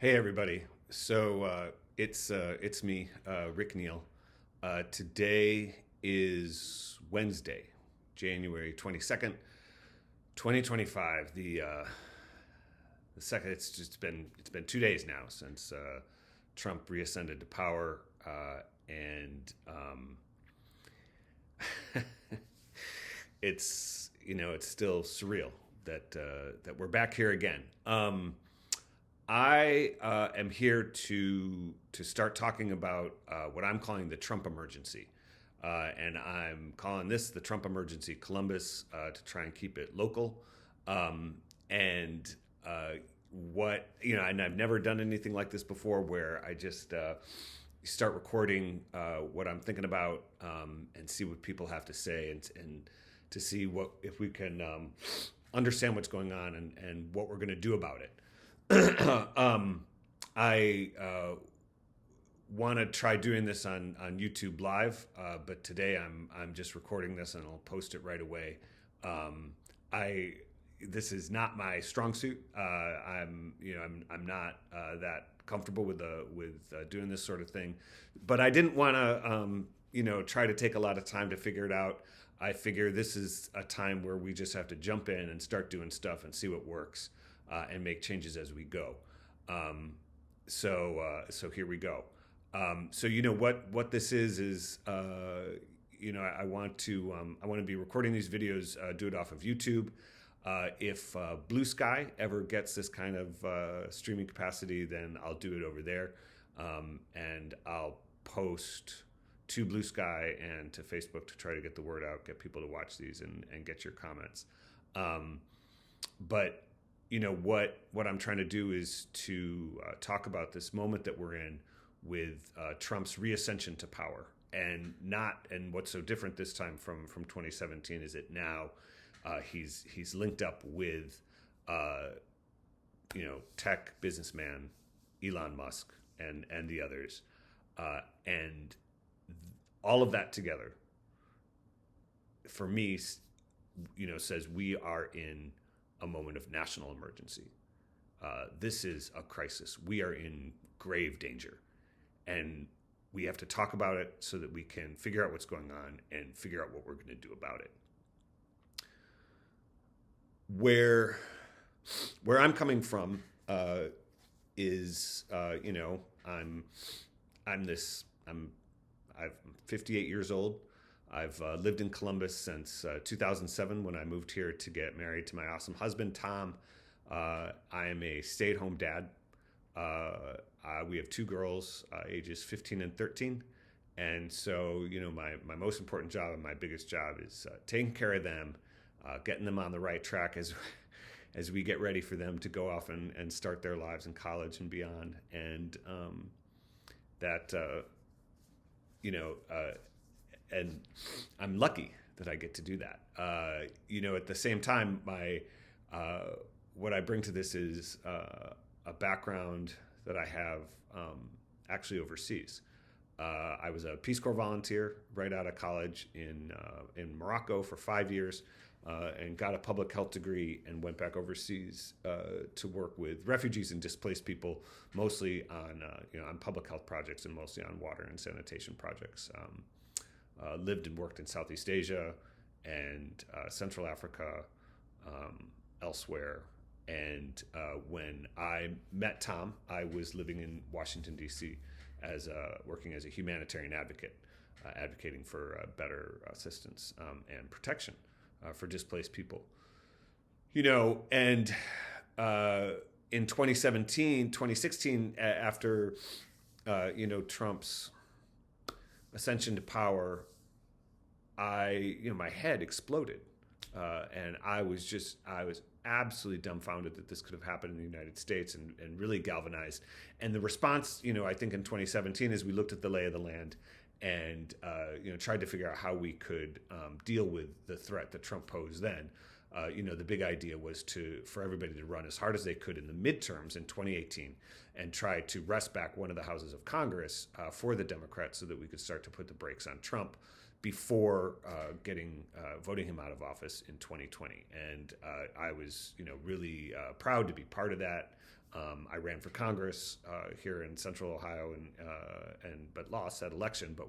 Hey everybody. It's me, Rick Neal. Today is Wednesday, January 22nd, 2025. The second it's been 2 days now since Trump reascended to power, and it's still surreal that we're back here again. I am here to start talking about what I'm calling the Trump emergency, and I'm calling this the Trump emergency Columbus to try and keep it local. And what and I've never done anything like this before, where I just start recording what I'm thinking about and see what people have to say, and to see what if we can understand what's going on and what we're going to do about it. I want to try doing this on YouTube Live, but today I'm just recording this and I'll post it right away. I This is not my strong suit. I'm not that comfortable with doing this sort of thing, but I didn't want to try to take a lot of time to figure it out. I figure this is a time where we just have to jump in and start doing stuff and see what works. And make changes as we go. So here we go. So what this is I want to be recording these videos, do it off of YouTube. If Blue Sky ever gets this kind of streaming capacity, then I'll do it over there, and I'll post to Blue Sky and to Facebook to try to get the word out, get people to watch these and get your comments. But what I'm trying to do is to talk about this moment that we're in with Trump's reascension to power, and what's so different this time from 2017 is that now he's linked up with tech businessman Elon Musk and the others, and all of that together for me says we are in a moment of national emergency. This is a crisis. We are in grave danger, and we have to talk about it so that we can figure out what's going on and figure out what we're going to do about it. Where I'm coming from is I'm 58 years old. I've lived in Columbus since 2007 when I moved here to get married to my awesome husband, Tom. I am a stay-at-home dad. We have two girls, ages 15 and 13. And so, my most important job and my biggest job is taking care of them, getting them on the right track as we get ready for them to go off and start their lives in college and beyond. And and I'm lucky that I get to do that. At the same time, what I bring to this is a background that I have actually overseas. I was a Peace Corps volunteer right out of college in Morocco for 5 years, and got a public health degree and went back overseas to work with refugees and displaced people, mostly on public health projects and mostly on water and sanitation projects. Lived and worked in Southeast Asia and Central Africa, elsewhere. And when I met Tom, I was living in Washington, D.C. Working as a humanitarian advocate, advocating for better assistance and protection for displaced people. And in 2016, after Trump's ascension to power, my head exploded, and I was absolutely dumbfounded that this could have happened in the United States, and really galvanized. And the response, I think in 2017, is we looked at the lay of the land and tried to figure out how we could deal with the threat that Trump posed then. The big idea was for everybody to run as hard as they could in the midterms in 2018 and try to wrest back one of the houses of Congress for the Democrats so that we could start to put the brakes on Trump before voting him out of office in 2020. And I was really proud to be part of that. I ran for Congress here in Central Ohio, but lost that election. But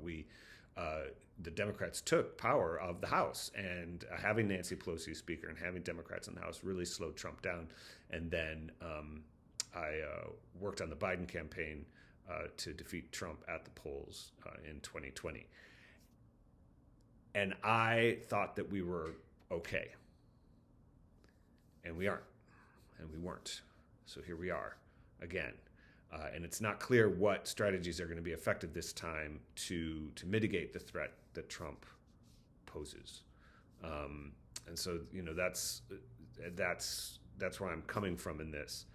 the Democrats took power of the House, and having Nancy Pelosi Speaker and having Democrats in the House really slowed Trump down. And then I worked on the Biden campaign to defeat Trump at the polls in 2020. And I thought that we were okay. And we aren't. And we weren't. So here we are again. And it's not clear what strategies are going to be effective this time to mitigate the threat that Trump poses. And so, that's where I'm coming from in this.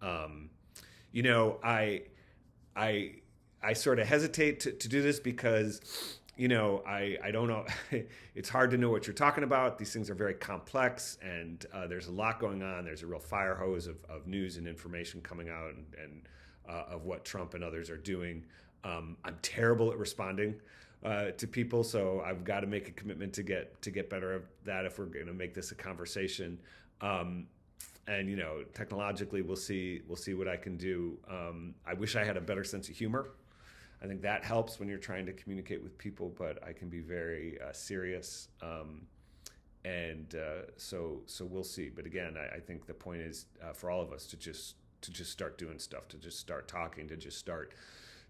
I sort of hesitate to do this because, I don't know. It's hard to know what you're talking about. These things are very complex, and there's a lot going on. There's a real fire hose of news and information coming out, and of what Trump and others are doing. I'm terrible at responding to people, so I've got to make a commitment to get better at that if we're going to make this a conversation. And technologically, we'll see what I can do. I wish I had a better sense of humor. I think that helps when you're trying to communicate with people, but I can be very serious. So we'll see. But again, I think the point is for all of us to just start doing stuff, to just start talking, to just start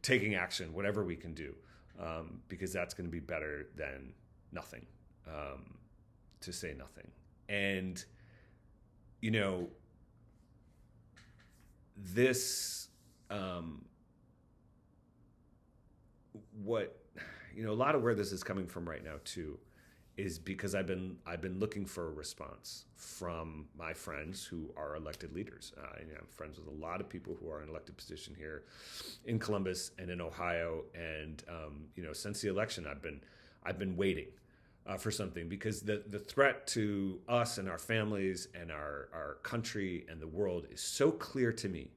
taking action, whatever we can do, because that's going to be better than nothing, to say nothing. And, this, a lot of where this is coming from right now too, is because I've been looking for a response from my friends who are elected leaders. I'm friends with a lot of people who are in elected position here in Columbus and in Ohio, and since the election, I've been waiting for something, because the threat to us and our families and our country and the world is so clear to me.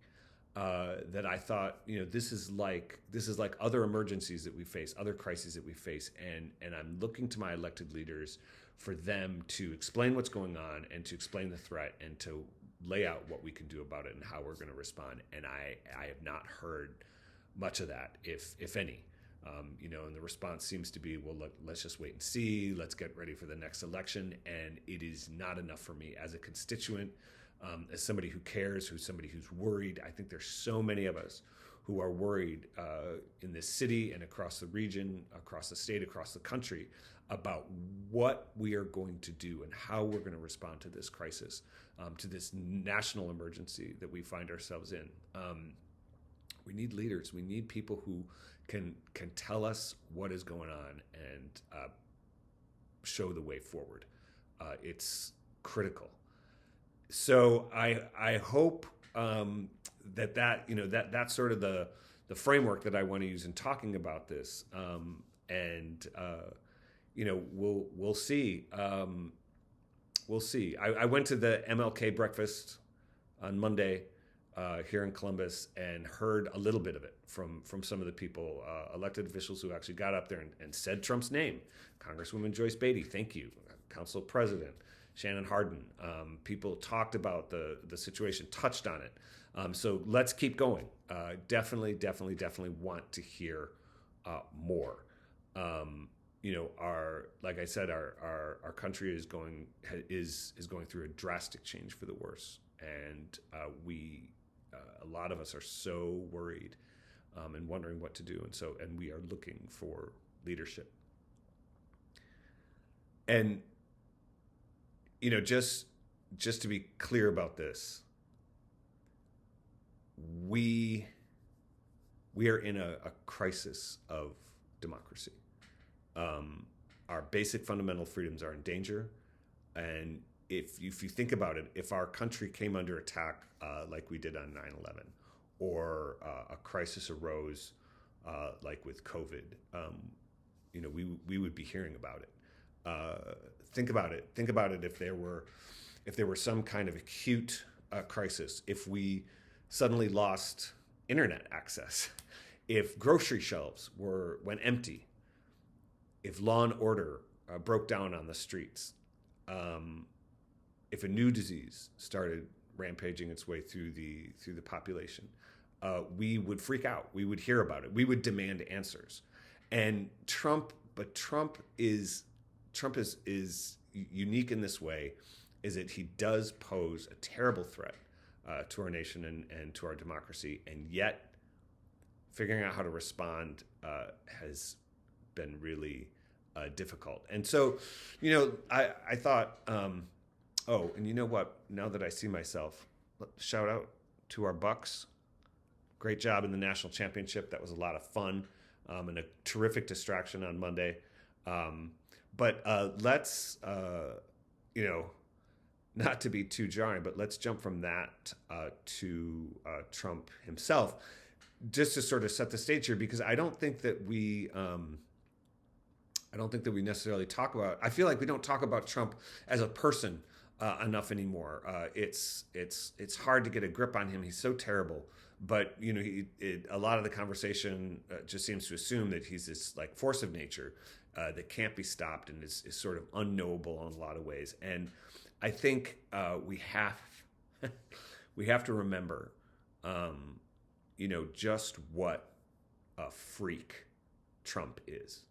That I thought, this is like other emergencies that we face, other crises that we face, and I'm looking to my elected leaders for them to explain what's going on and to explain the threat and to lay out what we can do about it and how we're going to respond. And I have not heard much of that, if any. And the response seems to be, well, look, let's just wait and see. Let's get ready for the next election. And it is not enough for me as a constituent. As somebody who cares, somebody who's worried. I think there's so many of us who are worried in this city and across the region, across the state, across the country, about what we are going to do and how we're going to respond to this crisis, to this national emergency that we find ourselves in. We need leaders. We need people who can tell us what is going on and show the way forward. It's critical. So I hope that's sort of the framework that I want to use in talking about this, we'll see. We'll see. I went to the MLK breakfast on Monday here in Columbus and heard a little bit of it from some of the people, elected officials who actually got up there and said Trump's name. Congresswoman Joyce Beatty, thank you. Council President Shannon Hardin. People talked about the situation, touched on it. So let's keep going. Definitely want to hear more. Like I said, our country is going through a drastic change for the worse, and a lot of us are so worried and wondering what to do, and we are looking for leadership. And just to be clear about this, we are in a crisis of democracy. Our basic fundamental freedoms are in danger, and if you think about it, if our country came under attack like we did on 9/11, or a crisis arose like with COVID, we would be hearing about it. Think about it. Think about it if there were some kind of acute crisis, if we suddenly lost internet access, if grocery shelves went empty, if law and order broke down on the streets, if a new disease started rampaging its way through the population, we would freak out. We would hear about it. We would demand answers. And Trump is unique in this way, is that he does pose a terrible threat to our nation and to our democracy, and yet figuring out how to respond has been really difficult. And so, I thought, and you know what? Now that I see myself, shout out to our Bucks. Great job in the national championship. That was a lot of fun and a terrific distraction on Monday. But let's, not to be too jarring, but let's jump from that to Trump himself, just to sort of set the stage here, because I don't think that we necessarily talk about. I feel like we don't talk about Trump as a person enough anymore. It's hard to get a grip on him. He's so terrible. But a lot of the conversation just seems to assume that he's this like force of nature that can't be stopped and is sort of unknowable in a lot of ways. And I think we have to remember, just what a freak Trump is.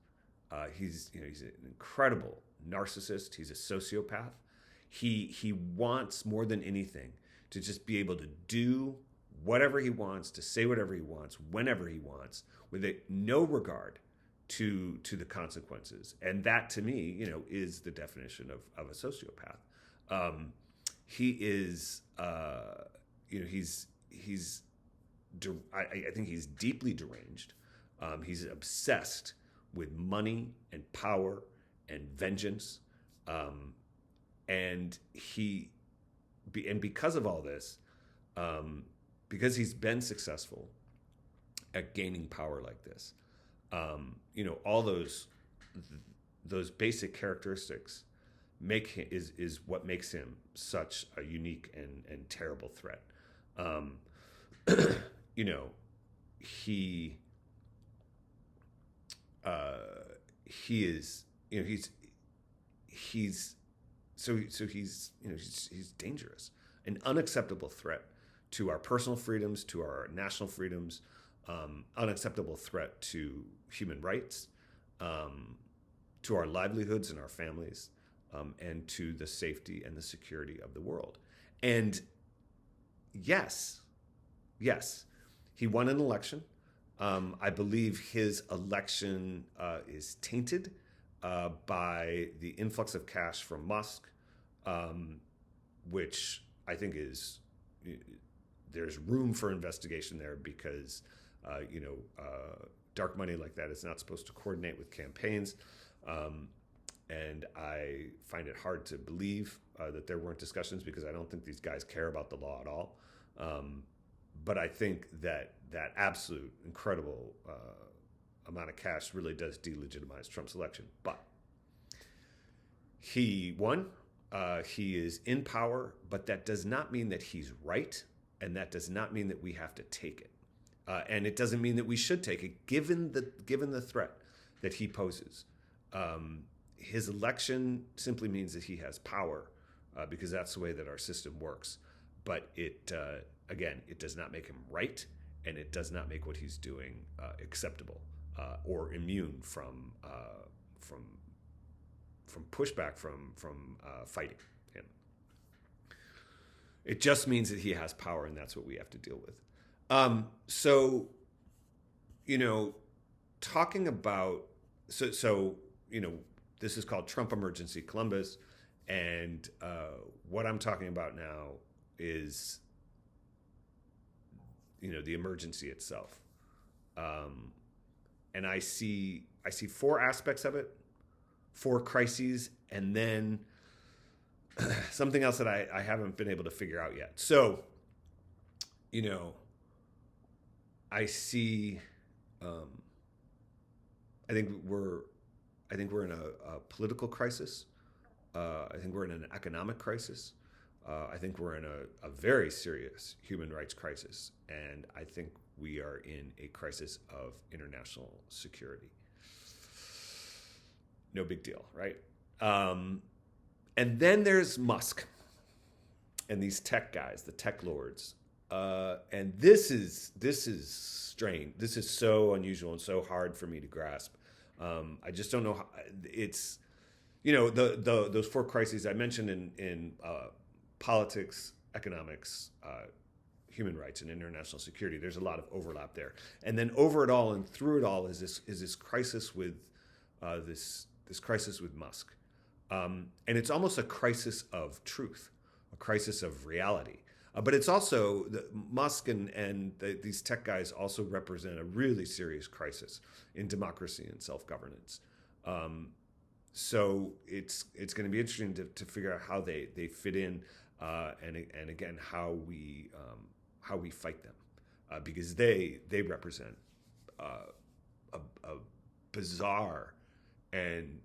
He's an incredible narcissist. He's a sociopath. He wants more than anything to just be able to do whatever he wants, to say whatever he wants, whenever he wants, with no regard to the consequences. And that, to me, is the definition of a sociopath. He is, I think he's deeply deranged. He's obsessed with money and power and vengeance. And because of all this, because he's been successful at gaining power like this, all those basic characteristics is what makes him such a unique and terrible threat. He is, he's dangerous, an unacceptable threat to our personal freedoms, to our national freedoms, unacceptable threat to human rights, to our livelihoods and our families, and to the safety and the security of the world. And yes, he won an election. I believe his election is tainted by the influx of cash from Musk, which I think there's room for investigation there, because dark money like that is not supposed to coordinate with campaigns. And I find it hard to believe that there weren't discussions, because I don't think these guys care about the law at all. But I think that absolute incredible amount of cash really does delegitimize Trump's election. But he won. He is in power, but that does not mean that he's right, and that does not mean that we have to take it. And it doesn't mean that we should take it, given the threat that he poses. His election simply means that he has power, because that's the way that our system works. But it does not make him right, and it does not make what he's doing acceptable or immune from pushback, from fighting him. It just means that he has power, and that's what we have to deal with. Talking about this is called Trump Emergency Columbus, and what I'm talking about now is the emergency itself. And I see four aspects of it, four crises, and then something else that I haven't been able to figure out yet. So, I see. I think we're in a political crisis. I think we're in an economic crisis. I think we're in a very serious human rights crisis, and I think we are in a crisis of international security. No big deal, right? And then there's Musk. and these tech guys, the tech lords. And this is strange. This is so unusual and so hard for me to grasp. I just don't know how it's. Those four crises I mentioned in politics, economics, human rights, and international security. There's a lot of overlap there. And then over it all and through it all is this crisis with this crisis with Musk, and it's almost a crisis of truth, a crisis of reality. But it's also Musk and these tech guys also represent a really serious crisis in democracy and self-governance. So it's going to be interesting to figure out how they fit in, and again how we fight them, because they represent a bizarre and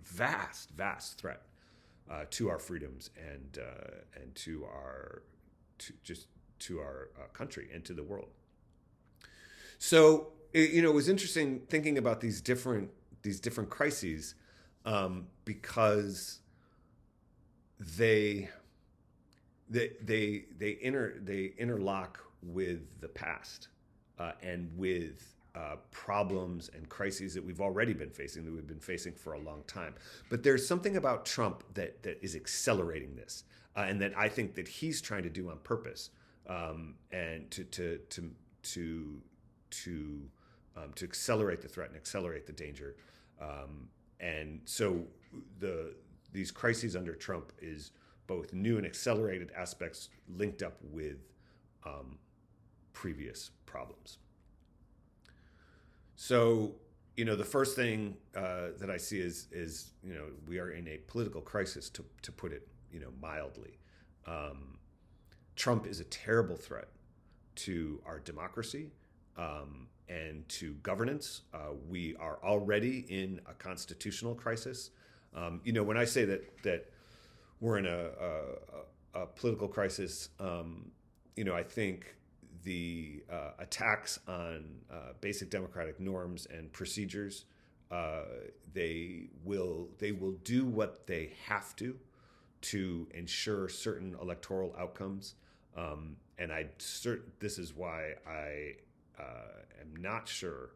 vast threat to our freedoms and to our country and to the world. So it was interesting thinking about these different crises, because they interlock with the past, and with problems and crises that we've already been facing, that we've been facing for a long time. But there's something about Trump that is accelerating this, and that I think that he's trying to do on purpose, and to accelerate the threat and accelerate the danger. And so these crises under Trump is both new and accelerated aspects linked up with previous problems. So, the first thing that I see is we are in a political crisis, to put it mildly. Trump is a terrible threat to our democracy, and to governance. We are already in a constitutional crisis. When I say that we're in a political crisis, I think the attacks on basic democratic norms and procedures, they will do what they have to ensure certain electoral outcomes. And this is why I am not sure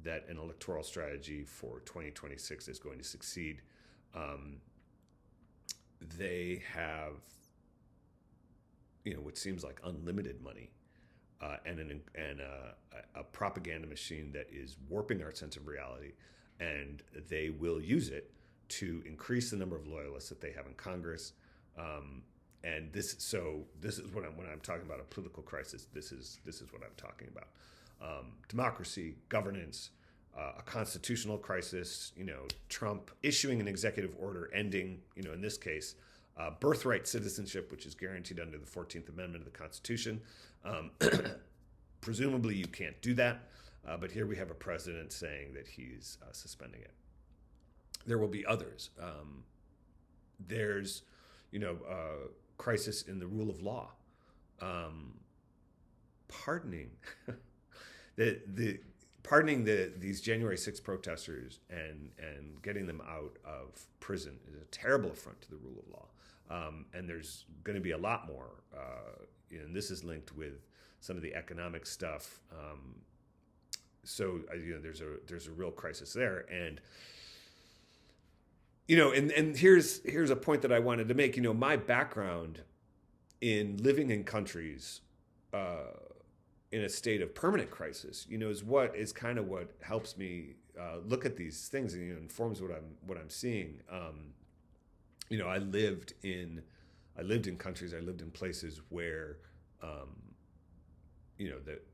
that an electoral strategy for 2026 is going to succeed. They have, what seems like unlimited money, and a propaganda machine that is warping our sense of reality, and they will use it to increase the number of loyalists that they have in Congress. And this is when I'm talking about a political crisis. This is what I'm talking about. Democracy, governance, a constitutional crisis. Trump issuing an executive order ending, in this case, birthright citizenship, which is guaranteed under the 14th Amendment of the Constitution. Presumably, you can't do that, but here we have a president saying that he's suspending it. There will be others. There's, crisis in the rule of law, pardoning these January 6th protesters and getting them out of prison is a terrible affront to the rule of law. And there's going to be a lot more, and this is linked with some of the economic stuff. So there's a real crisis there, and and here's a point that I wanted to make. My background in living in countries in a state of permanent crisis, is what helps me look at these things and informs what I'm seeing. I lived in countries, I lived in places where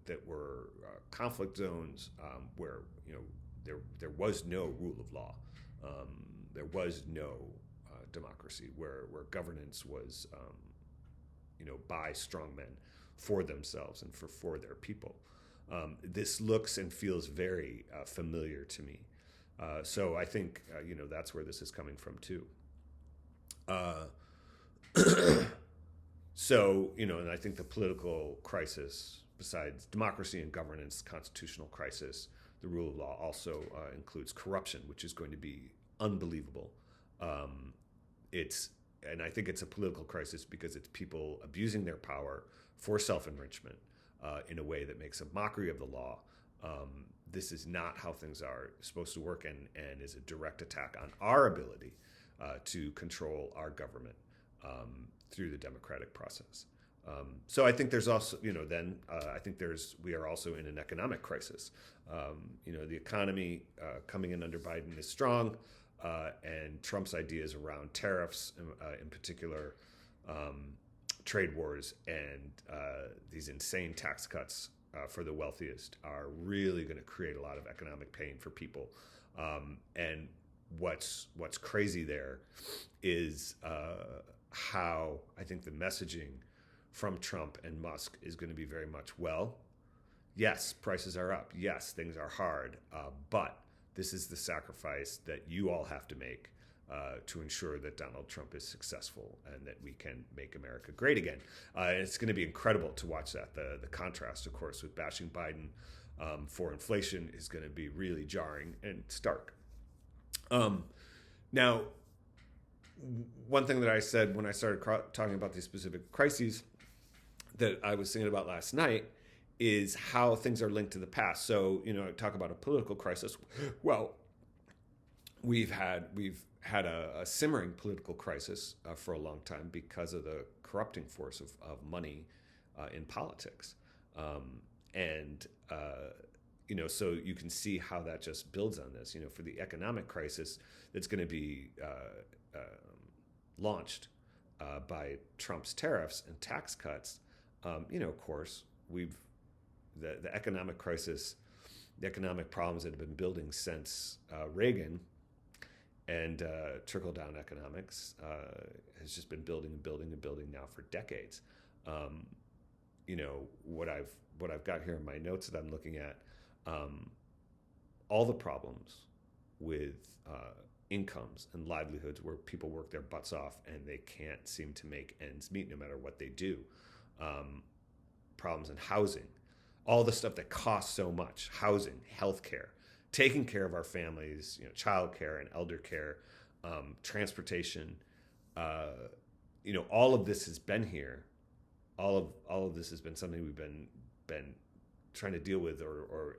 that were conflict zones, where there was no rule of law. There was no democracy, where governance was by strong men for themselves and for their people. This looks and feels very familiar to me. So I think that's where this is coming from too. So and I think the political crisis, besides democracy and governance, constitutional crisis, the rule of law also includes corruption, which is going to be unbelievable. It's and I think it's a political crisis because it's people abusing their power for self-enrichment in a way that makes a mockery of the law. This is not how things are supposed to work, and is a direct attack on our ability to control our government through the democratic process. So I think there's also, I think we are also in an economic crisis. The economy coming in under Biden is strong, and Trump's ideas around tariffs, in particular, trade wars, and these insane tax cuts for the wealthiest are really going to create a lot of economic pain for people. And what's crazy there is how I think the messaging from Trump and Musk is going to be very much, well, yes, prices are up. Yes, things are hard. But this is the sacrifice that you all have to make to ensure that Donald Trump is successful and that we can make America great again. It's going to be incredible to watch that. The contrast, of course, with bashing Biden for inflation is going to be really jarring and stark. Now, one thing that I said when I started talking about these specific crises that I was thinking about last night is how things are linked to the past. So, I talk about a political crisis. Well, we've had a simmering political crisis for a long time because of the corrupting force of money in politics. So you can see how that just builds on this. For the economic crisis that's going to be launched by Trump's tariffs and tax cuts, of course, the economic crisis, the economic problems that have been building since Reagan and trickle-down economics has just been building and building and building now for decades. What I've got here in my notes that I'm looking at, all the problems with incomes and livelihoods where people work their butts off and they can't seem to make ends meet no matter what they do. Problems in housing, all the stuff that costs so much, housing, healthcare, taking care of our families, childcare and elder care, transportation, all of this has been here. All of this has been something we've been trying to deal with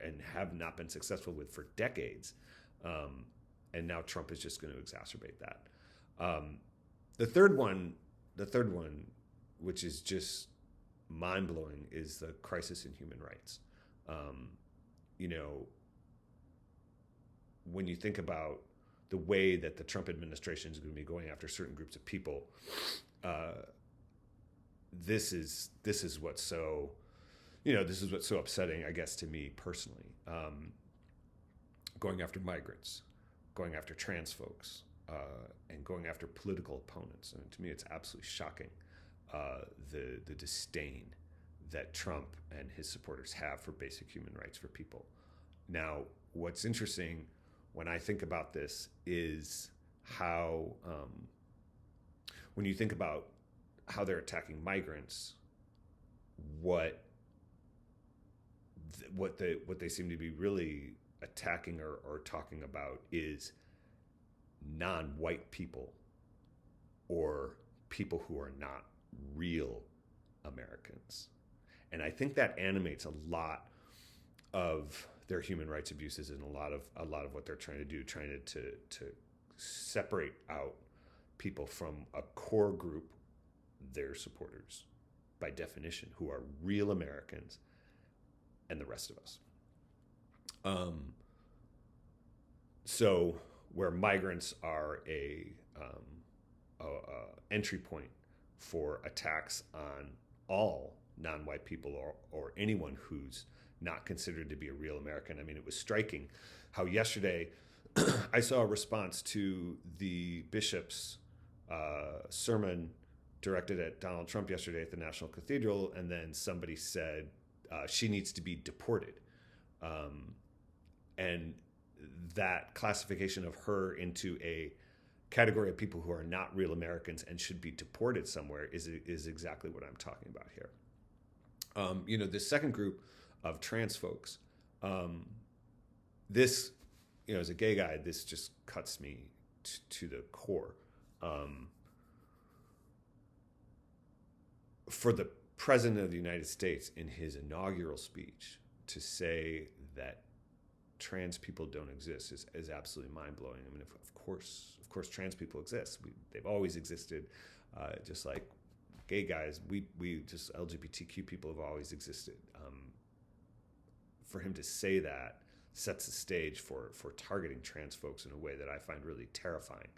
and have not been successful with for decades. And now Trump is just going to exacerbate that. The third one, which is just mind-blowing, is the crisis in human rights. When you think about the way that the Trump administration is going to be going after certain groups of people, this is what's so upsetting, I guess, to me personally. Going after migrants, going after trans folks, and going after political opponents. And to me, it's absolutely shocking, the disdain that Trump and his supporters have for basic human rights for people. Now, what's interesting when I think about this is how, when you think about how they're attacking migrants, what they seem to be really attacking or talking about is non-white people or people who are not real Americans. And I think that animates a lot of their human rights abuses and a lot of what they're trying to do, trying to separate out people from a core group, their supporters, by definition, who are real Americans, and the rest of us. So where migrants are a entry point for attacks on all non-white people or anyone who's not considered to be a real American. I mean, it was striking how yesterday I saw a response to the bishop's sermon directed at Donald Trump yesterday at the National Cathedral, and then somebody said she needs to be deported. And that classification of her into a category of people who are not real Americans and should be deported somewhere is exactly what I'm talking about here. This second group of trans folks, this, as a gay guy, this just cuts me to the core. for the president of the United States in his inaugural speech to say that trans people don't exist is absolutely mind-blowing. I mean, of course, trans people exist. They've always existed, just like gay guys. We just LGBTQ people have always existed. For him to say that sets the stage for targeting trans folks in a way that I find really terrifying.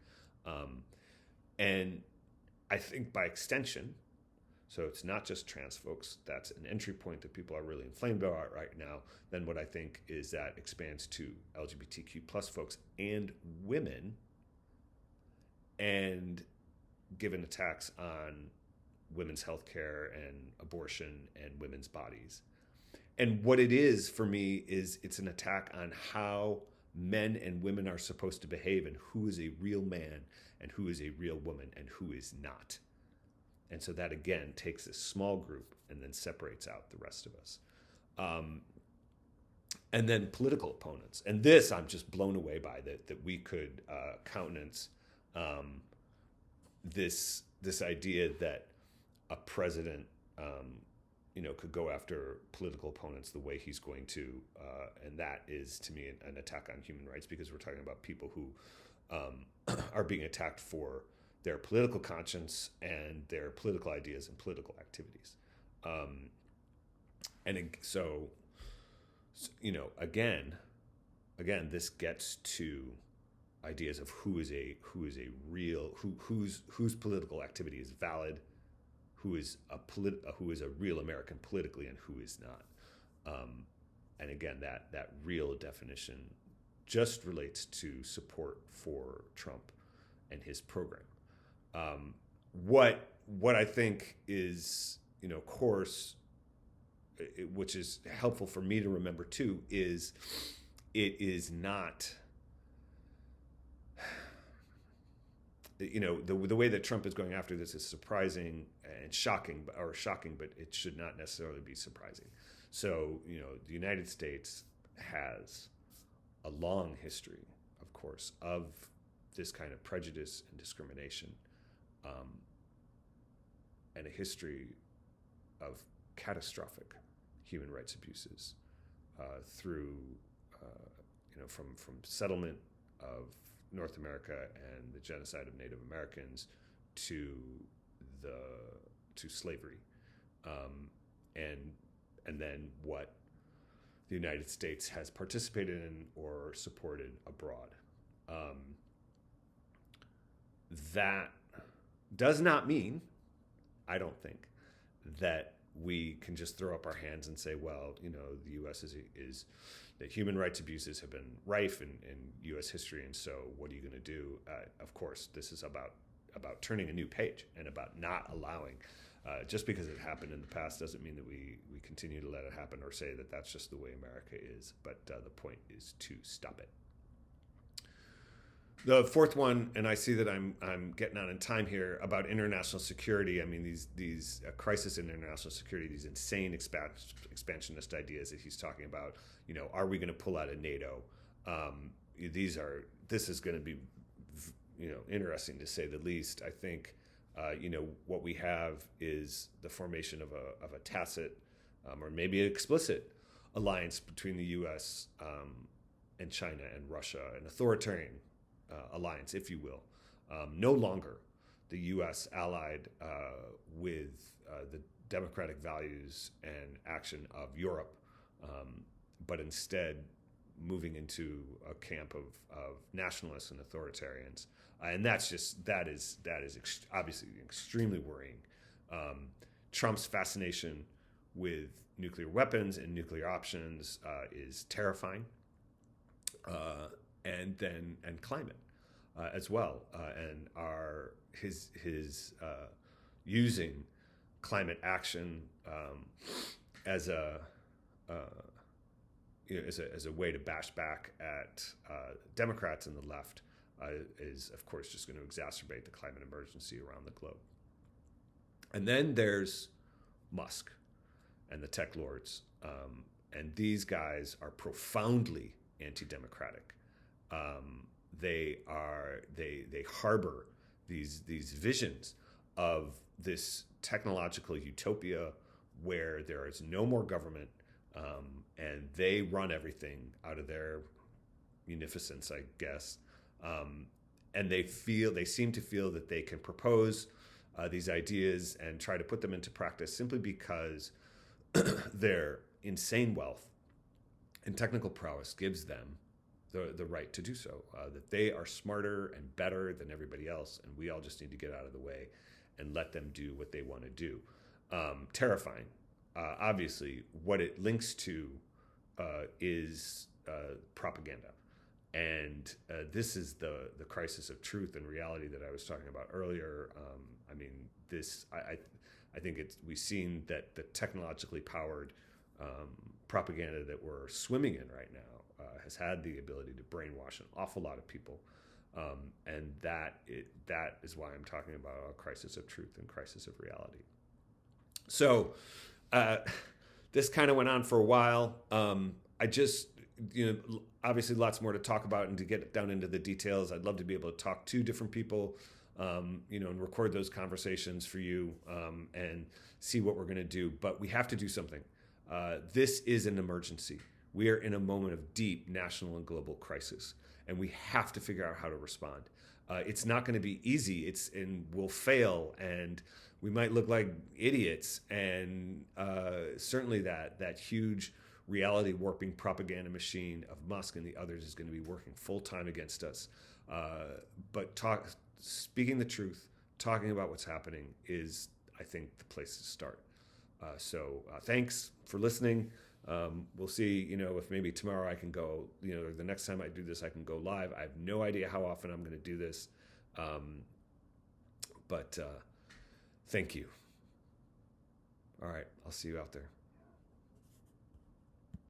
And I think by extension, so it's not just trans folks, that's an entry point that people are really inflamed about right now. Then what I think is that expands to LGBTQ plus folks and women, and given attacks on women's health care and abortion and women's bodies. And what it is for me is it's an attack on how men and women are supposed to behave and who is a real man and who is a real woman and who is not. And so that, again, takes this small group and then separates out the rest of us. And then political opponents. And this I'm just blown away by, that we could countenance this idea that a president could go after political opponents the way he's going to. And that is, to me, an attack on human rights, because we're talking about people who are being attacked for their political conscience and their political ideas and political activities. Again, this gets to ideas of whose political activity is valid, who is a real American politically, and who is not. And again, that real definition just relates to support for Trump and his program. What I think is, of course, which is helpful for me to remember too, is it is not, the way that Trump is going after this is surprising and shocking, but it should not necessarily be surprising. So, the United States has a long history, of course, of this kind of prejudice and discrimination, and a history of catastrophic human rights abuses through, from settlement of North America and the genocide of Native Americans to slavery, and then what the United States has participated in or supported abroad. That does not mean, I don't think, that we can just throw up our hands and say, well, the U.S. is that human rights abuses have been rife in U.S. history, and so what are you going to do? Of course, this is about turning a new page and about not allowing, just because it happened in the past doesn't mean that we continue to let it happen or say that that's just the way America is. But the point is to stop it. The fourth one, and I see that I'm getting on in time here, about international security. I mean, these crisis in international security, these insane expansionist ideas that he's talking about. Are we going to pull out of NATO? This is going to be, interesting to say the least. I think, what we have is the formation of a tacit, or maybe an explicit alliance between the U.S. And China and Russia, an authoritarian alliance, if you will. No longer the U.S. allied with the democratic values and action of Europe, but instead moving into a camp of nationalists and authoritarians. And that is obviously extremely worrying. Trump's fascination with nuclear weapons and nuclear options is terrifying. And climate as well, and his using climate action as a way to bash back at Democrats and the left is, of course, just going to exacerbate the climate emergency around the globe. And then there's Musk and the tech lords, and these guys are profoundly anti-democratic. They harbor these visions of this technological utopia where there is no more government, and they run everything out of their munificence, I guess. And they seem to feel that they can propose these ideas and try to put them into practice simply because their insane wealth and technical prowess gives them the right to do so. That they are smarter and better than everybody else, and we all just need to get out of the way and let them do what they want to do. Terrifying. Obviously, what it links to is propaganda. And this is the crisis of truth and reality that I was talking about earlier. I mean, I think we've seen that the technologically powered propaganda that we're swimming in right now has had the ability to brainwash an awful lot of people. And that is why I'm talking about a crisis of truth and crisis of reality. So this kind of went on for a while. I just, obviously lots more to talk about and to get down into the details. I'd love to be able to talk to different people, and record those conversations for you, and see what we're going to do. But we have to do something. This is an emergency. We are in a moment of deep national and global crisis, and we have to figure out how to respond. It's not going to be easy. And we'll fail, and we might look like idiots. And certainly that huge reality warping propaganda machine of Musk and the others is going to be working full time against us. But speaking the truth, talking about what's happening is, I think, the place to start. So thanks for listening. We'll see, if maybe tomorrow I can go, or the next time I do this, I can go live. I have no idea how often I'm going to do this. But thank you. All right. I'll see you out there.